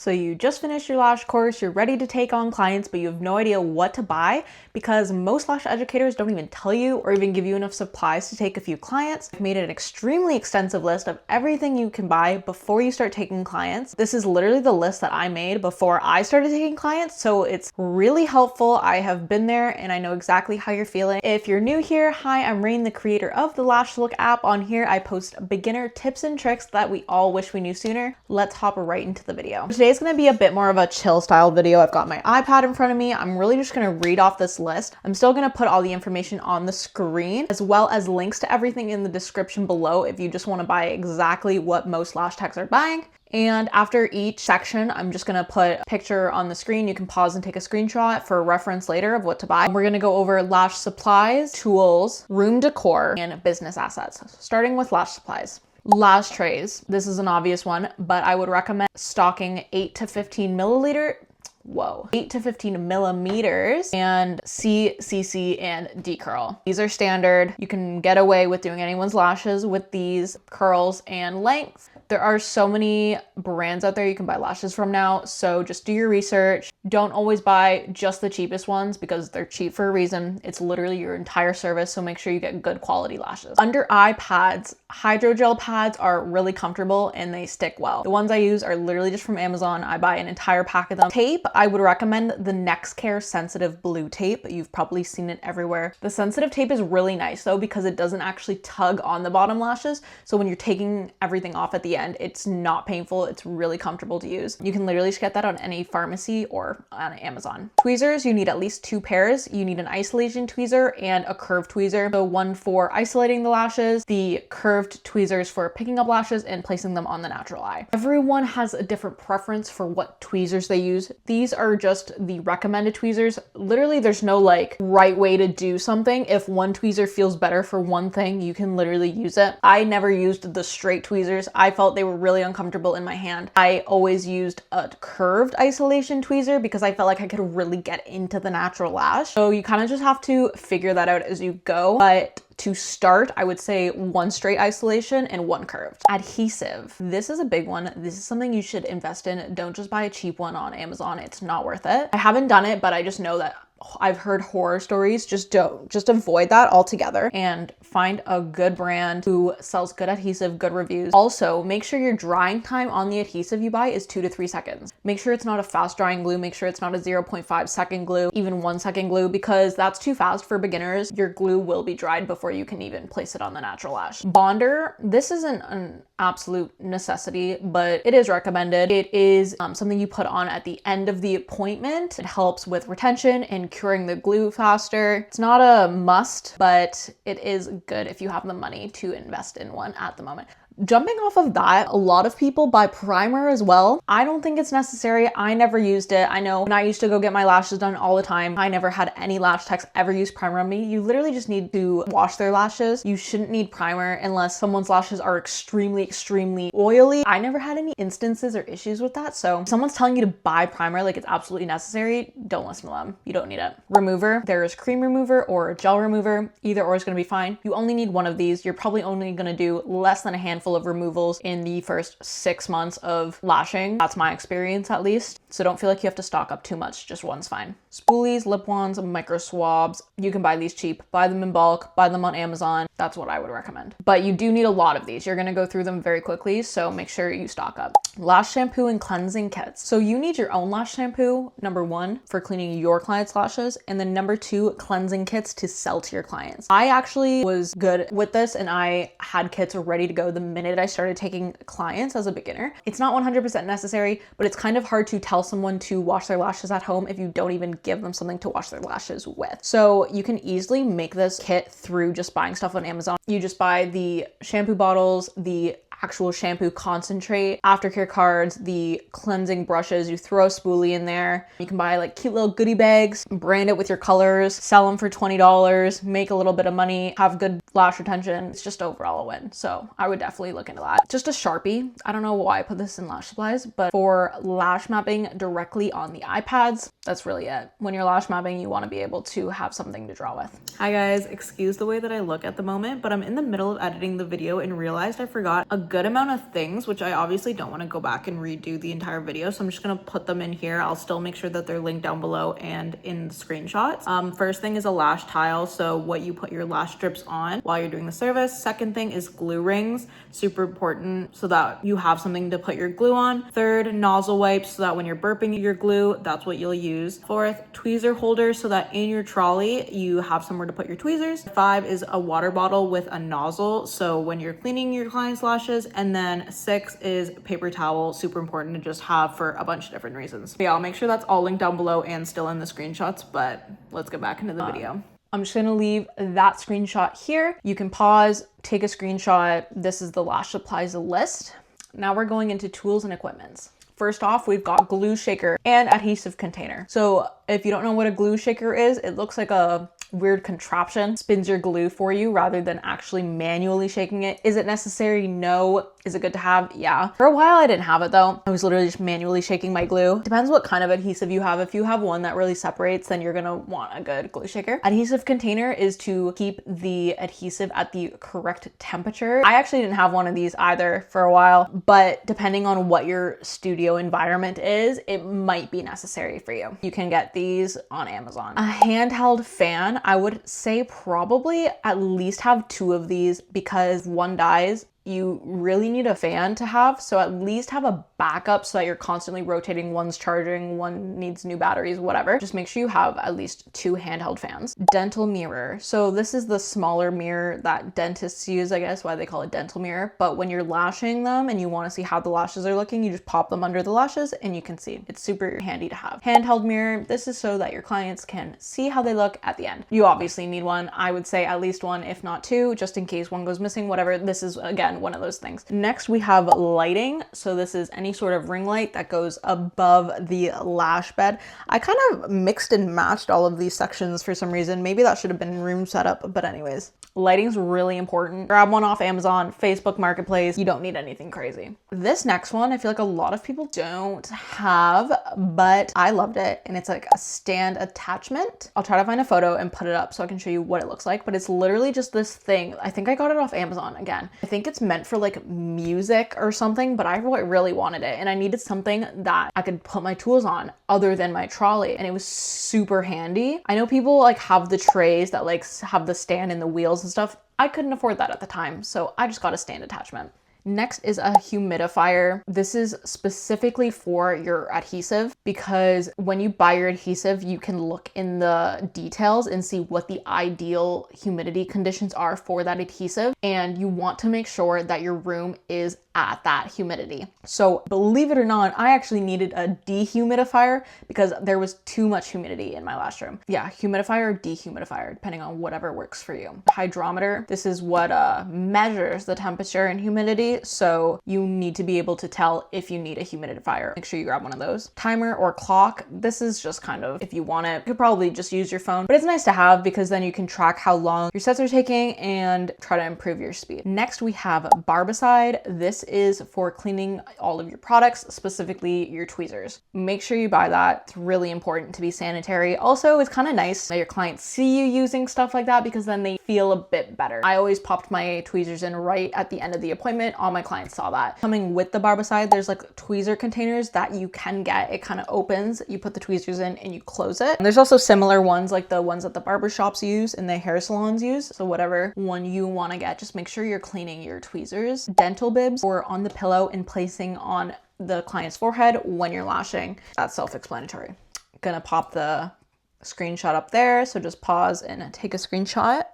So you just finished your lash course, you're ready to take on clients, but you have no idea what to buy because most lash educators don't even tell you or even give you enough supplies to take a few clients. I've made an extremely extensive list of everything you can buy before you start taking clients. This is literally the list that I made before I started taking clients, so it's really helpful. I have been there and I know exactly how you're feeling. If you're new here, hi, I'm Rain, the creator of the Lash Look app. On here, I post beginner tips and tricks that we all wish we knew sooner. Let's hop right into the video. Today's gonna be a bit more of a chill style video. I've got my iPad in front of me. I'm really just gonna read off this list. I'm still gonna put all the information on the screen as well as links to everything in the description below if you just wanna buy exactly what most lash techs are buying. And after each section, I'm just gonna put a picture on the screen. You can pause and take a screenshot for reference later of what to buy. We're gonna go over lash supplies, tools, room decor, and business assets. Starting with lash supplies. Lash trays. This is an obvious one, but I would recommend stocking 8 to 15 milliliter 8 to 15 millimeters and CC and decurl. These are standard. You can get away with doing anyone's lashes with these curls and lengths. There are so many brands out there you can buy lashes from now, so just do your research. Don't always buy just the cheapest ones because they're cheap for a reason. It's literally your entire service, so make sure you get good quality lashes. Under eye pads, hydrogel pads are really comfortable and they stick well. The ones I use are literally just from Amazon. I buy an entire pack of them. Tape, I would recommend the NextCare Sensitive Blue Tape. You've probably seen it everywhere. The sensitive tape is really nice though because it doesn't actually tug on the bottom lashes, so when you're taking everything off at the end, it's not painful. It's really comfortable to use. You can literally just get that on any pharmacy or on Amazon. Tweezers, you need at least 2 pairs. You need an isolation tweezer and a curved tweezer. So one for isolating the lashes, the curved tweezers for picking up lashes and placing them on the natural eye. Everyone has a different preference for what tweezers they use. These are just the recommended tweezers. Literally, there's no like right way to do something. If one tweezer feels better for one thing, you can literally use it. I never used the straight tweezers. I felt they were really uncomfortable in my hand. I always used a curved isolation tweezer because I felt like I could really get into the natural lash. So you kind of just have to figure that out as you go. But to start, I would say 1 straight isolation and 1 curved. Adhesive. This is a big one. This is something you should invest in. Don't just buy a cheap one on Amazon. It's not worth it. I haven't done it, but I just know that I've heard horror stories. Just avoid that altogether and find a good brand who sells good adhesive, good reviews. Also, make sure your drying time on the adhesive you buy is 2 to 3 seconds. Make sure it's not a fast drying glue. Make sure it's not a 0.5 second glue, even 1 second glue, because that's too fast for beginners. Your glue will be dried before you can even place it on the natural lash. Bonder, this isn't an absolute necessity, but it is recommended. It is something you put on at the end of the appointment. It helps with retention and curing the glue faster. It's not a must, but it is good if you have the money to invest in one at the moment. Jumping off of that, a lot of people buy primer as well. I don't think it's necessary. I never used it. I know when I used to go get my lashes done all the time, I never had any lash techs ever use primer on me. You literally just need to wash their lashes. You shouldn't need primer unless someone's lashes are extremely oily. I never had any instances or issues with that. So if someone's telling you to buy primer like it's absolutely necessary, don't listen to them. You don't need it. Remover, there's cream remover or gel remover. Either or is gonna be fine. You only need one of these. You're probably only gonna do less than a handful of removals in the first 6 months of lashing. That's my experience at least. So don't feel like you have to stock up too much. Just one's fine. Spoolies, lip wands, micro swabs. You can buy these cheap. Buy them in bulk. Buy them on Amazon. That's what I would recommend. But you do need a lot of these. You're gonna go through them very quickly, so make sure you stock up. Lash shampoo and cleansing kits. So you need your own lash shampoo, number 1, for cleaning your clients' lashes, and then number 2, cleansing kits to sell to your clients. I actually was good with this and I had kits ready to go the minute I started taking clients as a beginner. It's not 100% necessary, but it's kind of hard to tell someone to wash their lashes at home if you don't even give them something to wash their lashes with. So you can easily make this kit through just buying stuff on Amazon. You just buy the shampoo bottles, the actual shampoo concentrate, aftercare cards, the cleansing brushes. You throw a spoolie in there. You can buy like cute little goodie bags, brand it with your colors, sell them for $20, make a little bit of money, have good lash retention. It's just overall a win. So I would definitely look into that. Just a Sharpie. I don't know why I put this in lash supplies, but for lash mapping directly on the iPads, that's really it. When you're lash mapping, you want to be able to have something to draw with. Hi guys, excuse the way that I look at the moment, but I'm in the middle of editing the video and realized I forgot a good amount of things, which I obviously don't want to go back and redo the entire video. So I'm just going to put them in here. I'll still make sure that they're linked down below and in the screenshots. First thing is a lash tile. So what you put your lash strips on while you're doing the service. Second thing is glue rings, super important so that you have something to put your glue on. Third, nozzle wipes so that when you're burping your glue, that's what you'll use. Fourth, tweezer holders so that in your trolley you have somewhere to put your tweezers. 5 is a water bottle with a nozzle so when you're cleaning your client's lashes. And then 6 is paper towel, super important to just have for a bunch of different reasons. But yeah, I'll make sure that's all linked down below and still in the screenshots, but let's get back into the video. I'm just gonna leave that screenshot here. You can pause, take a screenshot. This is the lash supplies list. Now we're going into tools and equipments. First off, we've got glue shaker and adhesive container. So if you don't know what a glue shaker is, it looks like a weird contraption, spins your glue for you rather than actually manually shaking it. Is it necessary? No. Is it good to have? Yeah. For a while I didn't have it though. I was literally just manually shaking my glue. Depends what kind of adhesive you have. If you have one that really separates, then you're gonna want a good glue shaker. Adhesive container is to keep the adhesive at the correct temperature. I actually didn't have one of these either for a while, but depending on what your studio environment is, it might be necessary for you. You can get these on Amazon. A handheld fan, I would say probably at least have 2 of these because one dies, you really need a fan to have. So at least have a backup so that you're constantly rotating. One's charging, one needs new batteries, whatever. Just make sure you have at least 2 handheld fans. Dental mirror. So this is the smaller mirror that dentists use, I guess, why they call it dental mirror. But when you're lashing them and you want to see how the lashes are looking, you just pop them under the lashes and you can see. It's super handy to have. Handheld mirror. This is so that your clients can see how they look at the end. You obviously need one. I would say at least 1, if not 2, just in case one goes missing, whatever. This is, again, one of those things. Next, we have lighting. So this is any sort of ring light that goes above the lash bed. I kind of mixed and matched all of these sections for some reason. Maybe that should have been room setup, but anyways. Lighting's really important. Grab one off Amazon, Facebook Marketplace. You don't need anything crazy. This next one, I feel like a lot of people don't have, but I loved it. And it's like a stand attachment. I'll try to find a photo and put it up so I can show you what it looks like, but it's literally just this thing. I think I got it off Amazon again. I think it's meant for like music or something, but I really wanted it. And I needed something that I could put my tools on other than my trolley. And it was super handy. I know people like have the trays that like have the stand and the wheels and stuff. I couldn't afford that at the time, so I just got a stand attachment. Next is a humidifier. This is specifically for your adhesive because when you buy your adhesive, you can look in the details and see what the ideal humidity conditions are for that adhesive. And you want to make sure that your room is at that humidity. So believe it or not, I actually needed a dehumidifier because there was too much humidity in my lash room. Yeah, humidifier or dehumidifier, depending on whatever works for you. Hydrometer, this is what measures the temperature and humidity. So you need to be able to tell if you need a humidifier. Make sure you grab one of those. Timer or clock, this is just kind of, if you want it, you could probably just use your phone, but it's nice to have because then you can track how long your sets are taking and try to improve your speed. Next, we have Barbicide. This is for cleaning all of your products, specifically your tweezers. Make sure you buy that. It's really important to be sanitary. Also, it's kind of nice that your clients see you using stuff like that because then they feel a bit better. I always popped my tweezers in right at the end of the appointment. All my clients saw that. Coming with the Barbicide, there's like tweezer containers that you can get. It kind of opens, you put the tweezers in and you close it. And there's also similar ones like the ones that the barber shops use and the hair salons use. So whatever one you want to get, just make sure you're cleaning your tweezers. Dental bibs or on the pillow and placing on the client's forehead when you're lashing. That's self-explanatory. Gonna pop the screenshot up there. So just pause and take a screenshot.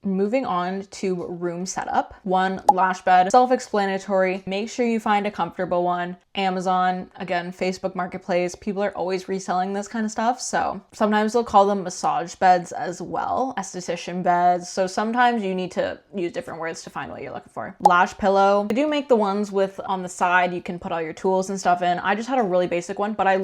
Moving on to room setup. 1, lash bed, self-explanatory. Make sure you find a comfortable one. Amazon, again, Facebook Marketplace. People are always reselling this kind of stuff. So sometimes they'll call them massage beds as well, esthetician beds. So sometimes you need to use different words to find what you're looking for. Lash pillow. I do make the ones with on the side, you can put all your tools and stuff in. I just had a really basic one, but I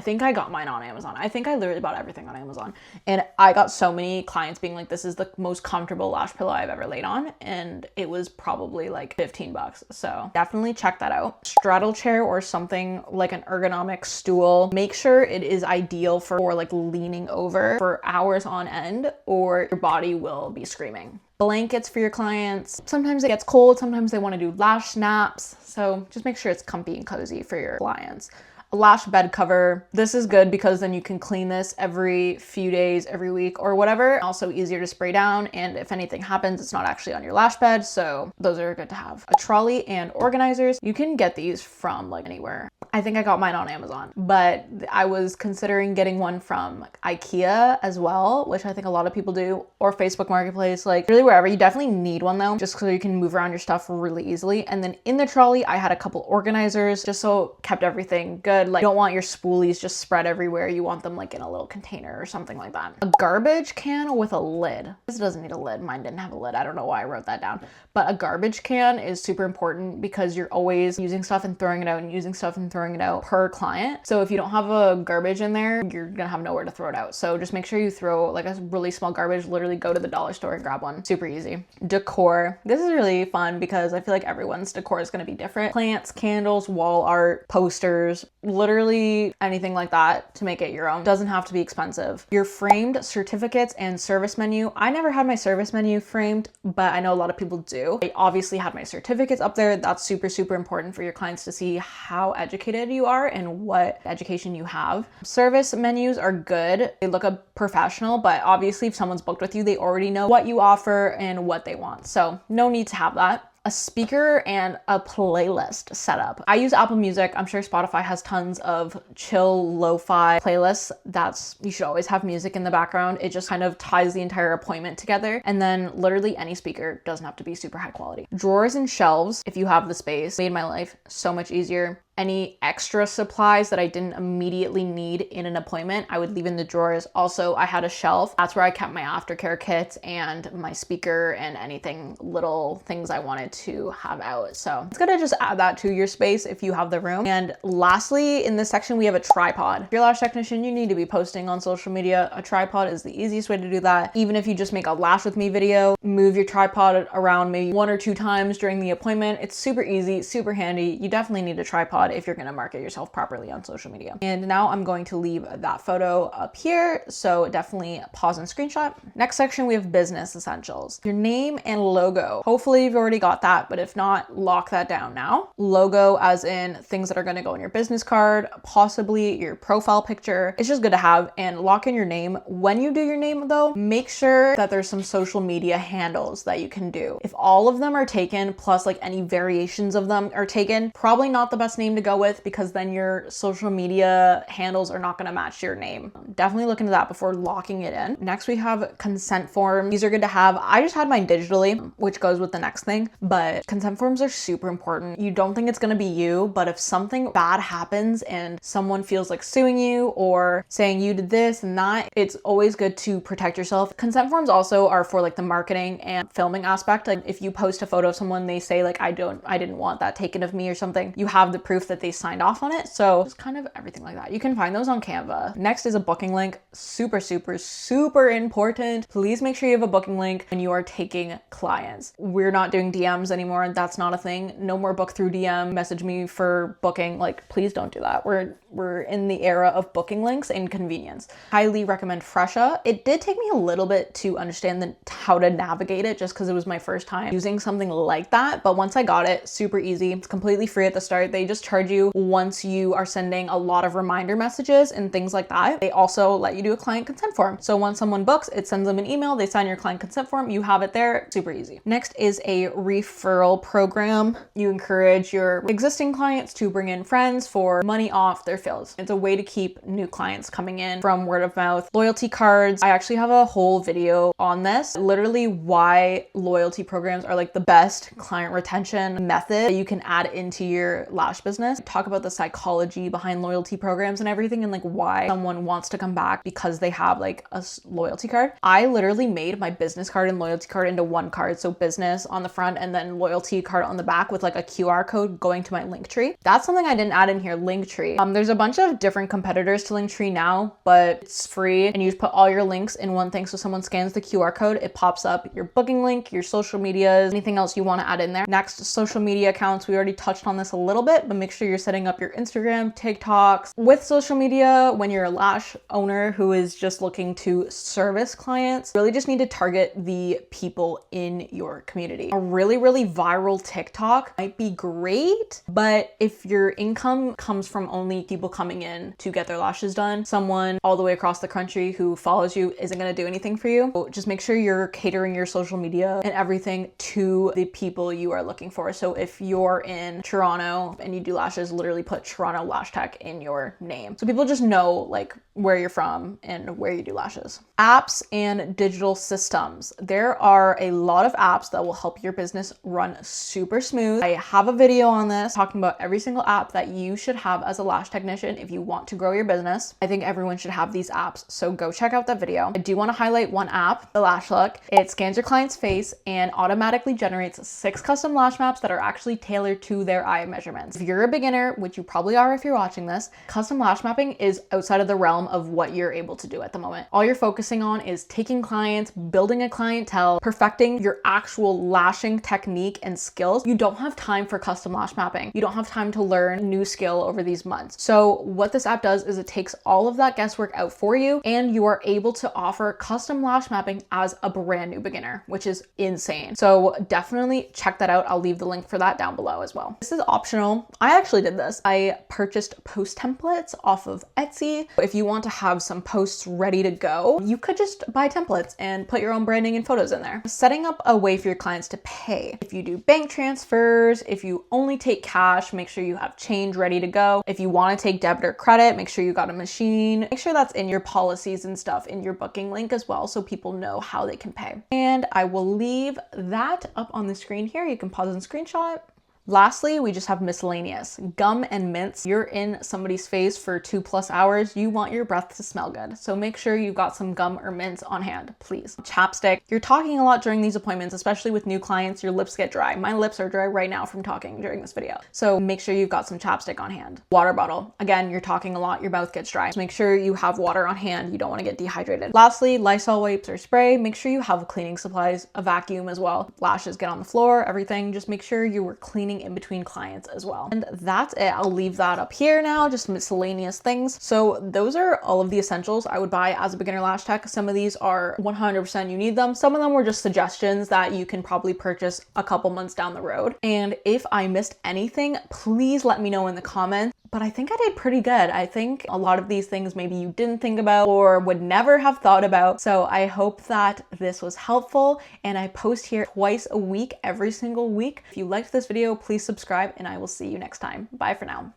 think I got mine on Amazon. I think I literally bought everything on Amazon. And I got so many clients being like, this is the most comfortable comfortable lash pillow I've ever laid on, and it was probably like 15 bucks. So definitely check that out. Straddle chair or something like an ergonomic stool. Make sure it is ideal for like leaning over for hours on end, or your body will be screaming. Blankets for your clients. Sometimes it gets cold, sometimes they want to do lash snaps, so just make sure it's comfy and cozy for your clients. A lash bed cover. This is good because then you can clean this every few days, every week or whatever. Also easier to spray down, and if anything happens, it's not actually on your lash bed, so those are good to have. A trolley and organizers. You can get these from like anywhere. I think I got mine on Amazon, but I was considering getting one from like IKEA as well, which I think a lot of people do, or Facebook Marketplace, like really wherever. You definitely need one though, just so you can move around your stuff really easily. And then in the trolley, I had a couple organizers just so it kept everything good. Like you don't want your spoolies just spread everywhere. You want them like in a little container or something like that. A garbage can with a lid. This doesn't need a lid. Mine didn't have a lid. I don't know why I wrote that down. But a garbage can is super important because you're always using stuff and throwing it out and using stuff and throwing it out per client. So if you don't have a garbage in there, you're gonna have nowhere to throw it out. So just make sure you throw like a really small garbage. Literally go to the dollar store and grab one. Super easy. Decor. This is really fun because I feel like everyone's decor is gonna be different. Plants, candles, wall art, posters, literally anything like that to make it your own. Doesn't have to be expensive. Your framed certificates and service menu. I never had my service menu framed, but I know a lot of people do. I obviously had my certificates up there. That's super, super important for your clients to see how educated you are and what education you have. Service menus are good. They look professional, but obviously if someone's booked with you, they already know what you offer and what they want. So no need to have that. A speaker and a playlist setup. I use Apple Music. I'm sure Spotify has tons of chill lo-fi playlists. You should always have music in the background. It just kind of ties the entire appointment together. And then literally any speaker, doesn't have to be super high quality. Drawers and shelves, if you have the space, made my life so much easier. Any extra supplies that I didn't immediately need in an appointment, I would leave in the drawers. Also, I had a shelf. That's where I kept my aftercare kits and my speaker and anything, little things I wanted to have out. So it's good to just add that to your space if you have the room. And lastly, in this section, we have a tripod. If you're a lash technician, you need to be posting on social media. A tripod is the easiest way to do that. Even if you just make a lash with me video, move your tripod around maybe 1 or 2 times during the appointment. It's super easy, super handy. You definitely need a tripod if you're going to market yourself properly on social media. And now I'm going to leave that photo up here, so definitely pause and screenshot. Next section, we have business essentials. Your name and logo. Hopefully you've already got that, but if not, lock that down now. Logo as in things that are going to go on your business card, possibly your profile picture. It's just good to have, and lock in your name. When you do your name though, make sure that there's some social media handles that you can do. If all of them are taken, plus like any variations of them are taken, probably not the best name to go with, because then your social media handles are not going to match your name. Definitely look into that before locking it in. Next, we have consent forms. These are good to have. I just had mine digitally, which goes with the next thing, but consent forms are super important. You don't think it's going to be you, but if something bad happens and someone feels like suing you or saying you did this and that, it's always good to protect yourself. Consent forms also are for like the marketing and filming aspect. Like if you post a photo of someone, they say like, I didn't want that taken of me or something, you have the proof that they signed off on it. So just kind of everything like that. You can find those on Canva. Next is a booking link. Super, super, super important. Please make sure you have a booking link when you are taking clients. We're not doing DMs anymore. That's not a thing. No more book through DM, message me for booking. Like, please don't do that. We're in the era of booking links and convenience. Highly recommend Fresha. It did take me a little bit to understand how to navigate it, just because it was my first time using something like that. But once I got it, super easy. It's completely free at the start. They just charge you once you are sending a lot of reminder messages and things like that. They also let you do a client consent form. So once someone books, it sends them an email, they sign your client consent form, you have it there, super easy. Next is a referral program. You encourage your existing clients to bring in friends for money off their fills. It's a way to keep new clients coming in from word of mouth. Loyalty cards. I actually have a whole video on this, literally why loyalty programs are like the best client retention method that you can add into your lash business. business. Talk about the psychology behind loyalty programs and everything, and like why someone wants to come back because they have like a loyalty card. I literally made my business card and loyalty card into one card. So business on the front and then loyalty card on the back with like a QR code going to my Linktree. That's something I didn't add in here, Linktree. There's a bunch of different competitors to Linktree now, but it's free and you just put all your links in one thing. So someone scans the QR code, it pops up your booking link, your social medias, anything else you want to add in there. Next, social media accounts. We already touched on this a little bit, but make sure you're setting up your Instagram, TikToks. With social media, when you're a lash owner who is just looking to service clients, really just need to target the people in your community. A really viral TikTok might be great, but if your income comes from only people coming in to get their lashes done, someone all the way across the country who follows you isn't going to do anything for you. So just make sure you're catering your social media and everything to the people you are looking for. So if you're in Toronto and you do lashes, literally put Toronto Lash Tech in your name, so people just know like where you're from and where you do lashes. Apps and digital systems. There are a lot of apps that will help your business run super smooth. I have a video on this talking about every single app that you should have as a lash technician if you want to grow your business. I think everyone should have these apps, so go check out that video. I do want to highlight one app, the Lash Look. It scans your client's face and automatically generates 6 custom lash maps that are actually tailored to their eye measurements. If you're a beginner, which you probably are if you're watching this, custom lash mapping is outside of the realm of what you're able to do at the moment. All you're focusing on is taking clients, building a clientele, perfecting your actual lashing technique and skills. You don't have time for custom lash mapping. You don't have time to learn a new skill over these months. So what this app does is it takes all of that guesswork out for you, and you are able to offer custom lash mapping as a brand new beginner, which is insane. So definitely check that out. I'll leave the link for that down below as well. This is optional. I actually did this. I purchased post templates off of Etsy. If you want to have some posts ready to go, you could just buy templates and put your own branding and photos in there. Setting up a way for your clients to pay. If you do bank transfers, if you only take cash, make sure you have change ready to go. If you want to take debit or credit, make sure you got a machine. Make sure that's in your policies and stuff in your booking link as well, so people know how they can pay. And I will leave that up on the screen here. You can pause and screenshot. Lastly, we just have miscellaneous. Gum and mints. You're in somebody's face for 2+ hours. You want your breath to smell good. So make sure you've got some gum or mints on hand, please. Chapstick. You're talking a lot during these appointments, especially with new clients. Your lips get dry. My lips are dry right now from talking during this video. So make sure you've got some chapstick on hand. Water bottle. Again, you're talking a lot, your mouth gets dry. So make sure you have water on hand. You don't want to get dehydrated. Lastly, Lysol wipes or spray. Make sure you have cleaning supplies, a vacuum as well. Lashes get on the floor, everything. Just make sure you were cleaning in between clients as well. And that's it. I'll leave that up here now, just miscellaneous things. So those are all of the essentials I would buy as a beginner lash tech. Some of these are 100% you need them. Some of them were just suggestions that you can probably purchase a couple months down the road. And if I missed anything, please let me know in the comments. But I think I did pretty good. I think a lot of these things maybe you didn't think about or would never have thought about. So I hope that this was helpful, and I post here twice a week, every single week. If you liked this video, please subscribe, and I will see you next time. Bye for now.